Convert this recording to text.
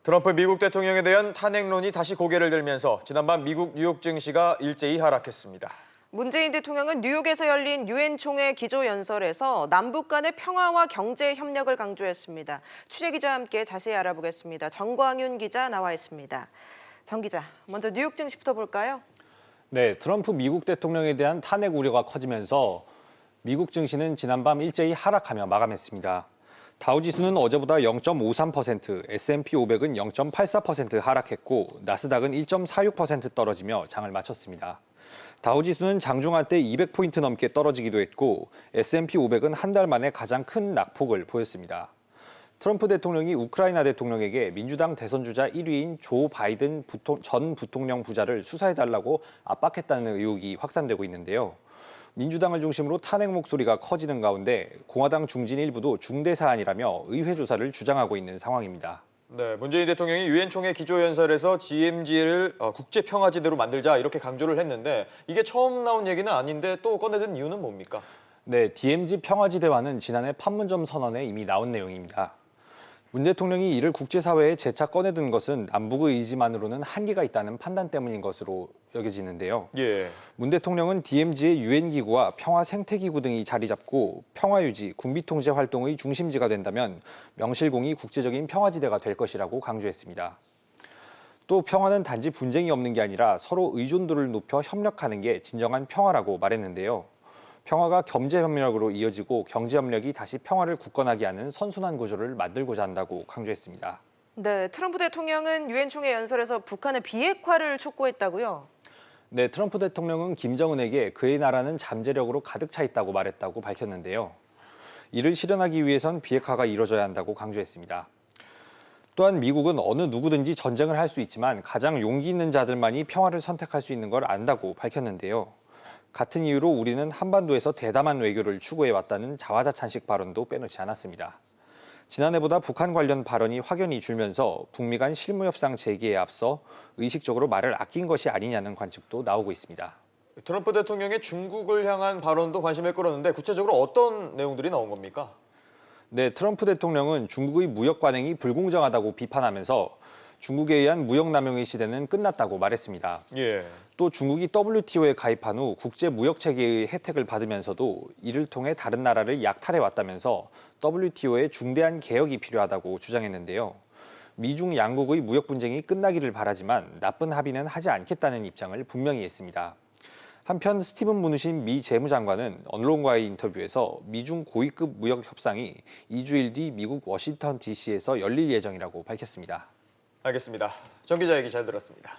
트럼프 미국 대통령에 대한 탄핵론이 다시 고개를 들면서 지난밤 미국 뉴욕 증시가 일제히 하락했습니다. 문재인 대통령은 뉴욕에서 열린 유엔 총회 기조연설에서 남북 간의 평화와 경제 협력을 강조했습니다. 취재 기자와 함께 자세히 알아보겠습니다. 정광윤 기자 나와 있습니다. 정 기자, 먼저 뉴욕 증시부터 볼까요? 네, 트럼프 미국 대통령에 대한 탄핵 우려가 커지면서 미국 증시는 지난밤 일제히 하락하며 마감했습니다. 다우지수는 어제보다 0.53%, S&P 500은 0.84% 하락했고 나스닥은 1.46% 떨어지며 장을 마쳤습니다. 다우지수는 장중한 때 200포인트 넘게 떨어지기도 했고 S&P 500은 한 달 만에 가장 큰 낙폭을 보였습니다. 트럼프 대통령이 우크라이나 대통령에게 민주당 대선주자 1위인 조 바이든 전 부통령 부자를 수사해달라고 압박했다는 의혹이 확산되고 있는데요. 민주당을 중심으로 탄핵 목소리가 커지는 가운데 공화당 중진 일부도 중대 사안이라며 의회 조사를 주장하고 있는 상황입니다. 네, 문재인 대통령이 유엔 총회 기조연설에서 DMZ를 국제평화지대로 만들자 이렇게 강조를 했는데 이게 처음 나온 얘기는 아닌데 또 꺼내든 이유는 뭡니까? 네, DMZ 평화지대화는 지난해 판문점 선언에 이미 나온 내용입니다. 문 대통령이 이를 국제사회에 재차 꺼내든 것은 남북의 의지만으로는 한계가 있다는 판단 때문인 것으로 여겨지는데요. 문 대통령은 DMZ의 유엔기구와 평화생태기구 등이 자리 잡고 평화유지, 군비통제 활동의 중심지가 된다면 명실공히 국제적인 평화지대가 될 것이라고 강조했습니다. 또 평화는 단지 분쟁이 없는 게 아니라 서로 의존도를 높여 협력하는 게 진정한 평화라고 말했는데요. 평화가 경제협력으로 이어지고 경제협력이 다시 평화를 굳건하게 하는 선순환 구조를 만들고자 한다고 강조했습니다. 네, 트럼프 대통령은 유엔 총회 연설에서 북한의 비핵화를 촉구했다고요? 네, 트럼프 대통령은 김정은에게 그의 나라는 잠재력으로 가득 차 있다고 말했다고 밝혔는데요. 이를 실현하기 위해선 비핵화가 이뤄져야 한다고 강조했습니다. 또한 미국은 어느 누구든지 전쟁을 할 수 있지만 가장 용기 있는 자들만이 평화를 선택할 수 있는 걸 안다고 밝혔는데요. 같은 이유로 우리는 한반도에서 대담한 외교를 추구해왔다는 자화자찬식 발언도 빼놓지 않았습니다. 지난해보다 북한 관련 발언이 확연히 줄면서 북미 간 실무 협상 재개에 앞서 의식적으로 말을 아낀 것이 아니냐는 관측도 나오고 있습니다. 트럼프 대통령의 중국을 향한 발언도 관심을 끌었는데 구체적으로 어떤 내용들이 나온 겁니까? 네, 트럼프 대통령은 중국의 무역 관행이 불공정하다고 비판하면서 중국에 의한 무역 남용의 시대는 끝났다고 말했습니다. 또 중국이 WTO에 가입한 후 국제 무역 체계의 혜택을 받으면서도 이를 통해 다른 나라를 약탈해 왔다면서 WTO에 중대한 개혁이 필요하다고 주장했는데요. 미중 양국의 무역 분쟁이 끝나기를 바라지만 나쁜 합의는 하지 않겠다는 입장을 분명히 했습니다. 한편 스티븐 무누신 미 재무장관은 언론과의 인터뷰에서 미중 고위급 무역 협상이 2주일 뒤 미국 워싱턴 DC에서 열릴 예정이라고 밝혔습니다. 알겠습니다. 정 기자 얘기 잘 들었습니다.